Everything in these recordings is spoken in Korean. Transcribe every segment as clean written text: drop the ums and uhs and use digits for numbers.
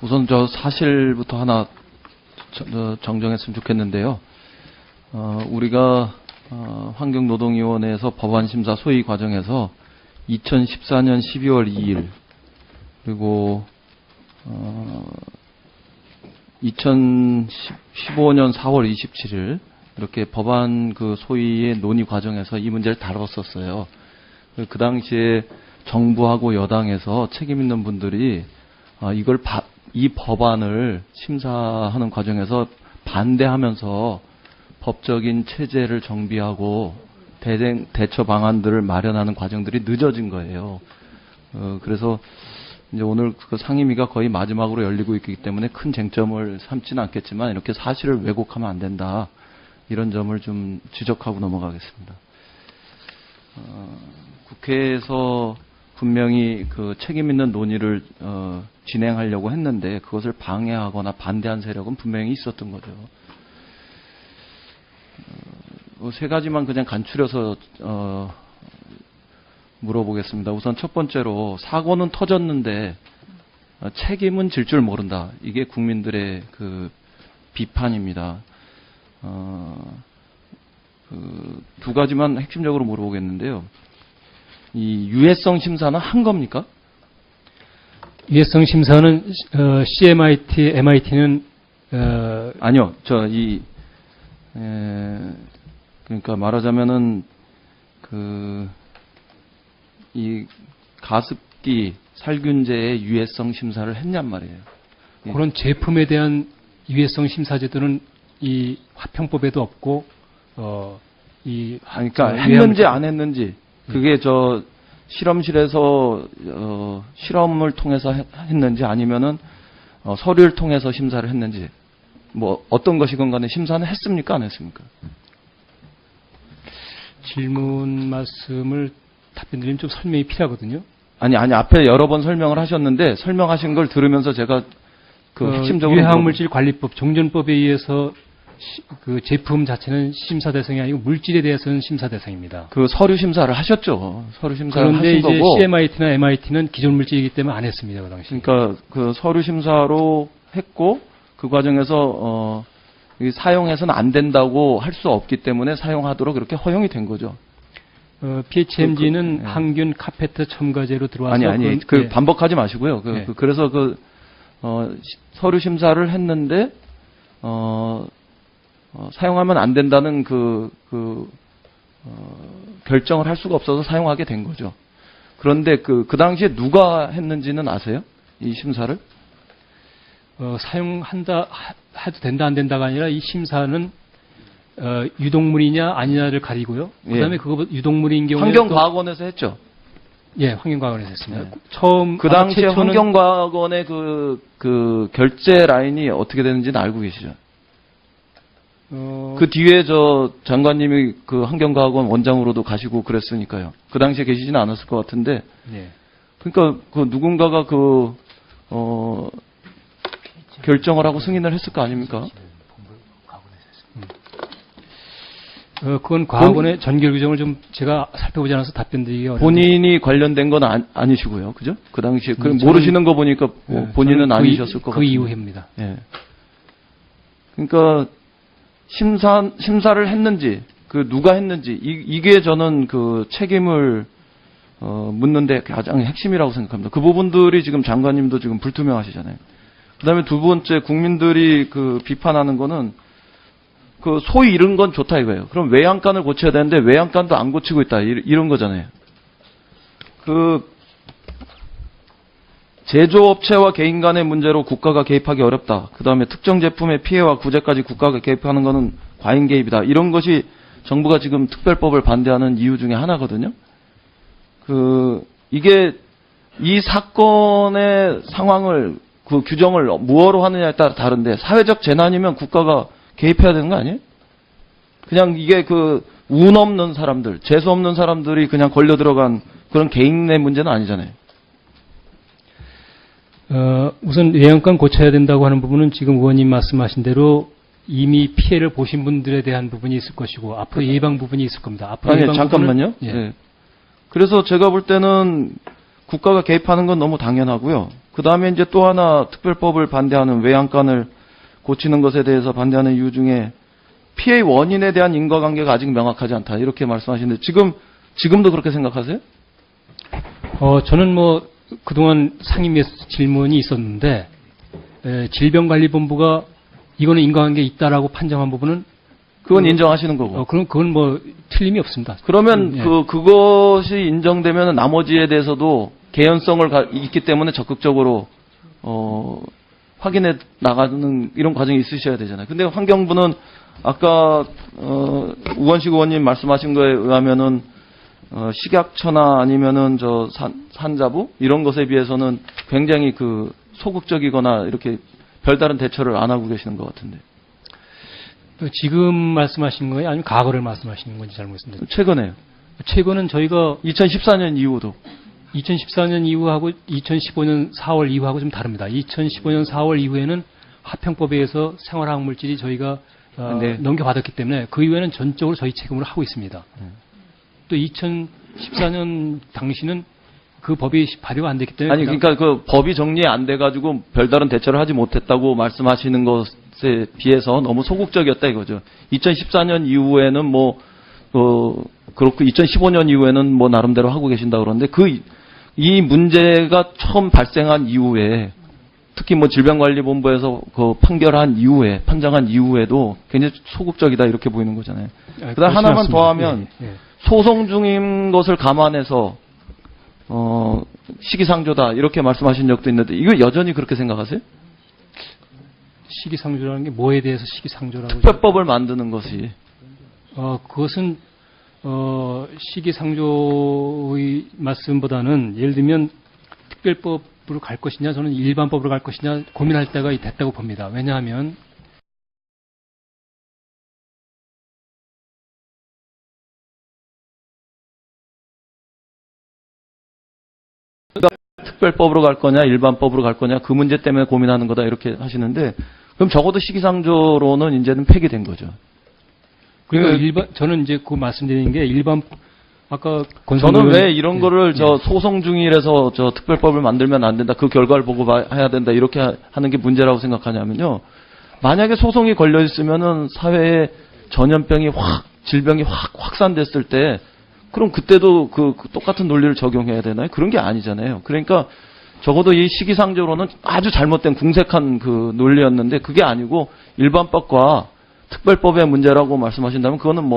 우선 저 사실부터 하나 정정했으면 좋겠는데요. 우리가 환경노동위원회에서 법안심사 소위 과정에서 2014년 12월 2일 그리고 2015년 4월 27일 이렇게 법안 그 소위의 논의 과정에서 이 문제를 다뤘었어요. 그 당시에 정부하고 여당에서 책임 있는 분들이 이 법안을 심사하는 과정에서 반대하면서 법적인 체제를 정비하고 대처 방안들을 마련하는 과정들이 늦어진 거예요. 그래서 이제 오늘 그 상임위가 거의 마지막으로 열리고 있기 때문에 큰 쟁점을 삼지는 않겠지만 이렇게 사실을 왜곡하면 안 된다. 이런 점을 좀 지적하고 넘어가겠습니다. 국회에서 분명히 그 책임 있는 논의를 진행하려고 했는데 그것을 방해하거나 반대한 세력은 분명히 있었던 거죠. 세 가지만 그냥 간추려서 물어보겠습니다. 우선 첫 번째로 사고는 터졌는데 책임은 질 줄 모른다. 이게 국민들의 그 비판입니다. 두 가지만 핵심적으로 물어보겠는데요. 이 유해성 심사는 한 겁니까? 유해성 심사는 CMIT, MIT는 아니요. 그러니까 말하자면은 이 가습기 살균제의 유해성 심사를 했냔 말이에요. 그런 제품에 대한 유해성 심사 제도는 이 화평법에도 없고 그러니까 했는지 안 했는지 그게 실험실에서 실험을 통해서 했는지 아니면은 서류를 통해서 심사를 했는지 뭐 어떤 것이건 간에 심사는 했습니까 안 했습니까? 질문 말씀을 답변드리면 좀 설명이 필요하거든요. 아니 앞에 여러 번 설명을 하셨는데 설명하신 걸 들으면서 제가 핵심적으로 유해화학물질관리법 종전법에 의해서 그 제품 자체는 심사 대상이 아니고 물질에 대해서는 심사 대상입니다. 그 서류 심사를 하셨죠. 서류 심사를 그런데 하신 이제 거고. CMIT나 MIT는 기존 물질이기 때문에 안 했습니다. 그 당시. 그러니까 그 서류 심사로 했고 그 과정에서 사용해서는 안 된다고 할 수 없기 때문에 사용하도록 이렇게 허용이 된 거죠. PHMG는 항균 카페트 첨가제로 들어와서 반복하지 마시고요. 그래서 서류 심사를 했는데 사용하면 안 된다는 결정을 할 수가 없어서 사용하게 된 거죠. 그런데 그 당시에 누가 했는지는 아세요? 이 심사를? 사용한다 해도 된다 안 된다가 아니라 이 심사는 유독물이냐 아니냐를 가리고요. 그다음에 그거 유독물인 경우에 환경과학원에서 했죠. 예, 환경과학원에서 했습니다. 처음 그 당시에 환경과학원의 그 결제 라인이 어떻게 되는지는 알고 계시죠? 그 뒤에 장관님이 그 환경과학원 원장으로도 가시고 그랬으니까요. 그 당시에 계시지는 않았을 것 같은데. 네. 그러니까 누군가가 결정을 하고 승인을 했을 거 아닙니까? 그건 과학원의 전결 규정을 좀 제가 살펴보지 않아서 답변드리기 어려워요. 본인이 관련된 건 아니시고요. 그죠? 그 당시에. 모르시는 거 보니까 본인은 아니셨을 것 같아요. 그 이후입니다. 예. 그러니까 심사를 했는지, 누가 했는지, 이게 저는 책임을, 묻는데 가장 핵심이라고 생각합니다. 그 부분들이 지금 장관님도 지금 불투명하시잖아요. 그 다음에 두 번째, 국민들이 비판하는 거는, 소위 이런 건 좋다 이거예요. 그럼 외양간을 고쳐야 되는데 외양간도 안 고치고 있다. 이런 거잖아요. 제조업체와 개인 간의 문제로 국가가 개입하기 어렵다. 그 다음에 특정 제품의 피해와 구제까지 국가가 개입하는 것은 과잉 개입이다. 이런 것이 정부가 지금 특별법을 반대하는 이유 중에 하나거든요. 이게 이 사건의 상황을 규정을 무엇으로 하느냐에 따라 다른데 사회적 재난이면 국가가 개입해야 되는 거 아니에요? 그냥 이게 운 없는 사람들, 재수 없는 사람들이 그냥 걸려 들어간 그런 개인의 문제는 아니잖아요. 우선 외양간 고쳐야 된다고 하는 부분은 지금 의원님 말씀하신 대로 이미 피해를 보신 분들에 대한 부분이 있을 것이고 앞으로 예방 부분이 있을 겁니다. 앞으로 잠깐만요. 예. 네. 그래서 제가 볼 때는 국가가 개입하는 건 너무 당연하고요. 그 다음에 이제 또 하나 특별법을 반대하는 외양간을 고치는 것에 대해서 반대하는 이유 중에 피해의 원인에 대한 인과관계가 아직 명확하지 않다. 이렇게 말씀하시는데 지금도 그렇게 생각하세요? 저는 뭐 그동안 상임위에서 질문이 있었는데 질병관리본부가 이거는 인과관계 있다라고 판정한 부분은 그건 인정하시는 거고. 그럼 그건 뭐 틀림이 없습니다. 그러면 예. 그것이 인정되면 나머지에 대해서도 개연성을 있기 때문에 적극적으로 확인해 나가는 이런 과정이 있으셔야 되잖아요. 근데 환경부는 아까 우원식 의원님 말씀하신 거에 의하면은 식약처나 아니면은 산자부 이런 것에 비해서는 굉장히 소극적이거나 이렇게 별다른 대처를 안 하고 계시는 것 같은데. 지금 말씀하시는 거예요? 아니면 과거를 말씀하시는 건지 잘 모르겠습니다. 최근에요. 최근은 저희가 2014년 이후도 2014년 이후하고 2015년 4월 이후하고 좀 다릅니다. 2015년 4월 이후에는 화평법에 의해서 생활화학물질이 저희가 네. 넘겨받았기 때문에 그 이후에는 전적으로 저희 책임으로 하고 있습니다. 또 2014년 당시는 그 법이 발효가 안 됐기 때문에 아니 그러니까 그 법이 정리 안 돼가지고 별다른 대처를 하지 못했다고 말씀하시는 것에 비해서 너무 소극적이었다 이거죠. 2014년 이후에는 그렇고 2015년 이후에는 나름대로 하고 계신다 그러는데 이 문제가 처음 발생한 이후에 특히 질병관리본부에서 판정한 이후에도 굉장히 소극적이다 이렇게 보이는 거잖아요. 그다음 하나만 더 하면 소송 중인 것을 감안해서 시기상조다 이렇게 말씀하신 적도 있는데 이거 여전히 그렇게 생각하세요? 시기상조라는 게 뭐에 대해서 시기상조라고? 특별법을 만드는 것이. 그것은 시기상조의 말씀보다는 예를 들면 특별법으로 갈 것이냐 저는 일반법으로 갈 것이냐 고민할 때가 됐다고 봅니다. 왜냐하면 특별법으로 갈 거냐 일반법으로 갈 거냐 그 문제 때문에 고민하는 거다 이렇게 하시는데 그럼 적어도 시기상조로는 이제는 폐기된 거죠. 그러니까 저는 이제 그 말씀드리는 게 아까 저는 왜 이런 거를 소송 중이라서 특별법을 만들면 안 된다 그 결과를 보고 해야 된다 이렇게 하는 게 문제라고 생각하냐면요. 만약에 소송이 걸려 있으면은 사회에 전염병이 질병이 확산됐을 때 그럼 그때도 그 똑같은 논리를 적용해야 되나요? 그런 게 아니잖아요. 그러니까 적어도 이 시기상조로는 아주 잘못된 궁색한 그 논리였는데 그게 아니고 일반법과 특별법의 문제라고 말씀하신다면 그거는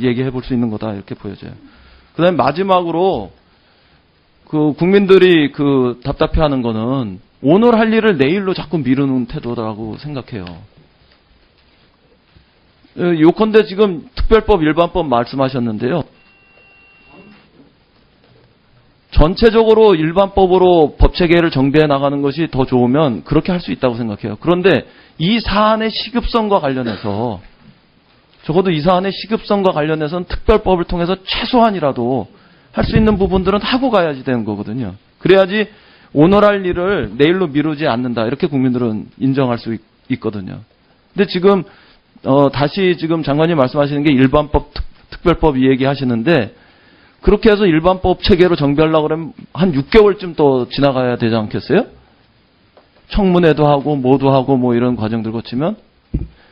얘기해 볼 수 있는 거다 이렇게 보여져요. 그다음에 마지막으로 국민들이 답답해하는 거는 오늘 할 일을 내일로 자꾸 미루는 태도라고 생각해요. 요컨대 지금 특별법 일반법 말씀하셨는데요. 전체적으로 일반법으로 법체계를 정비해 나가는 것이 더 좋으면 그렇게 할 수 있다고 생각해요. 그런데 이 사안의 시급성과 관련해서 적어도 이 사안의 시급성과 관련해서는 특별법을 통해서 최소한이라도 할 수 있는 부분들은 하고 가야지 되는 거거든요. 그래야지 오늘 할 일을 내일로 미루지 않는다. 이렇게 국민들은 인정할 수 있거든요. 근데 지금 다시 지금 장관님 말씀하시는 게 일반법, 특별법 이 얘기 하시는데 그렇게 해서 일반법 체계로 정비하려고 그러면 한 6개월쯤 더 지나가야 되지 않겠어요? 청문회도 하고 뭐도 하고 이런 과정들 거치면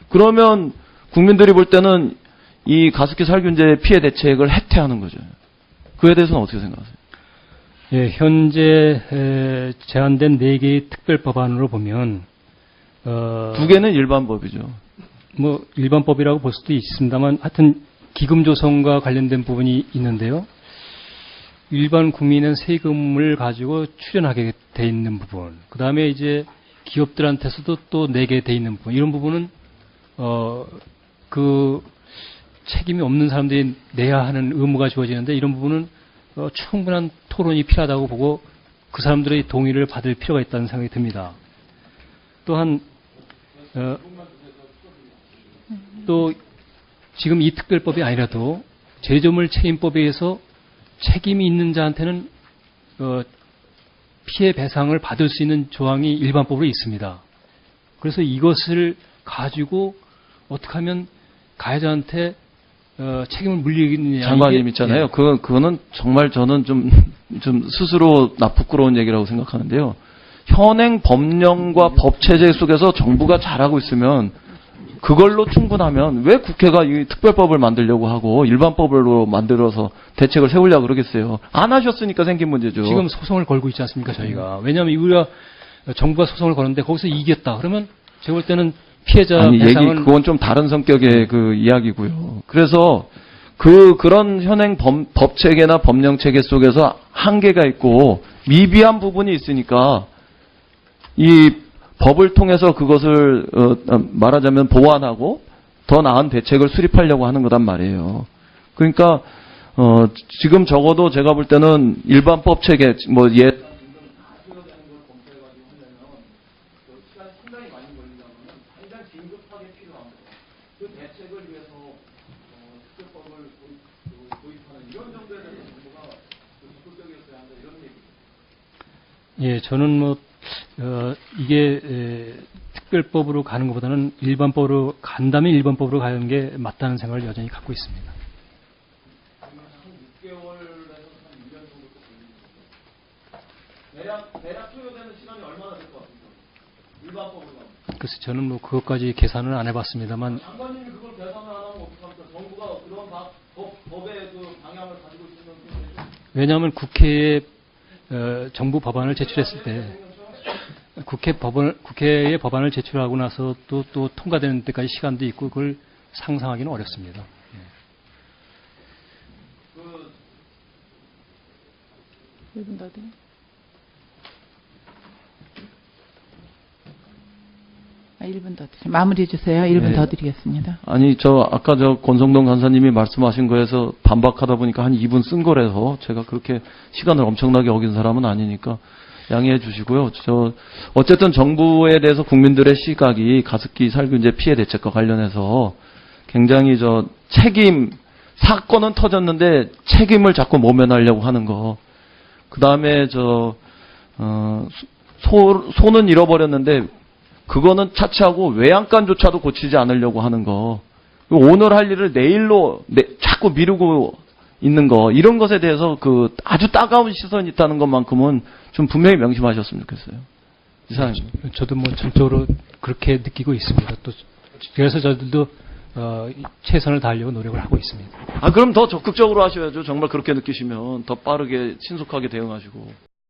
그러면 국민들이 볼 때는 이 가습기 살균제 피해 대책을 해태하는 거죠. 그에 대해서는 어떻게 생각하세요? 예, 현재 제안된 4개의 특별법안으로 보면 2개는 일반법이죠. 일반법이라고 볼 수도 있습니다만 하여튼 기금 조성과 관련된 부분이 있는데요. 일반 국민은 세금을 가지고 출연하게 돼 있는 부분, 그 다음에 이제 기업들한테서도 또 내게 돼 있는 부분, 이런 부분은 그 책임이 없는 사람들이 내야 하는 의무가 주어지는데 이런 부분은 충분한 토론이 필요하다고 보고 그 사람들의 동의를 받을 필요가 있다는 생각이 듭니다. 또한 또 지금 이 특별법이 아니라도 제조물 책임법에 의해서 책임이 있는 자한테는 피해 배상을 받을 수 있는 조항이 일반법으로 있습니다. 그래서 이것을 가지고 어떻게 하면 가해자한테 책임을 물리느냐. 장관님 있잖아요. 그거는 정말 저는 좀 좀 스스로 나 부끄러운 얘기라고 생각하는데요. 현행 법령과 법체제 속에서 정부가 잘하고 있으면 그걸로 충분하면 왜 국회가 이 특별법을 만들려고 하고 일반법으로 만들어서 대책을 세우려고 그러겠어요. 안 하셨으니까 생긴 문제죠. 지금 소송을 걸고 있지 않습니까, 저희가. 왜냐하면 우리가 정부가 소송을 거는데 거기서 이겼다. 그러면 제가 볼 때는 피해자 아니, 배상은 그건 좀 다른 성격의 그 이야기고요. 그래서 그런 현행 법체계나 법령체계 속에서 한계가 있고 미비한 부분이 있으니까 이 법을 통해서 그것을 말하자면 보완하고 더 나은 대책을 수립하려고 하는 거단 말이에요. 그러니까 지금 적어도 제가 볼 때는 일반법 체계 예, 저는 이게 특별법으로 가는 것보다는 일반법으로 간다면 일반법으로 가는 게 맞다는 생각을 여전히 갖고 있습니다. 대략 소요되는 시간이 얼마나 될 것 같습니까? 일반법으로 가면. 그래서 저는 그것까지 계산을 안 해봤습니다만. 장관님이 그걸 계산을 안 하면 어떡합니까? 정부가 그런 법의 그 방향을 가지고 있으면. 왜냐하면 국회에 정부 법안을 제출했을 때 국회에 법안을 제출하고 나서 또 통과되는 데까지 시간도 있고 그걸 상상하기는 어렵습니다. 예. 1분 더 드려. 1분 더 드려. 마무리해 주세요. 1분 네. 더 드리겠습니다. 아니, 아까 권성동 간사님이 말씀하신 거에서 반박하다 보니까 한 2분 쓴 거라서 제가 그렇게 시간을 엄청나게 어긴 사람은 아니니까 양해해 주시고요. 어쨌든 정부에 대해서 국민들의 시각이 가습기 살균제 피해 대책과 관련해서 굉장히 사건은 터졌는데 책임을 자꾸 모면하려고 하는 거. 그 다음에 소는 잃어버렸는데 그거는 차치하고 외양간조차도 고치지 않으려고 하는 거. 오늘 할 일을 내일로 자꾸 미루고 있는 거. 이런 것에 대해서 아주 따가운 시선이 있다는 것만큼은 좀 분명히 명심하셨으면 좋겠어요. 이상입니다. 저도 전적으로 그렇게 느끼고 있습니다. 또 그래서 저들도 최선을 다하려고 노력을 하고 있습니다. 그럼 더 적극적으로 하셔야죠. 정말 그렇게 느끼시면 더 빠르게 신속하게 대응하시고.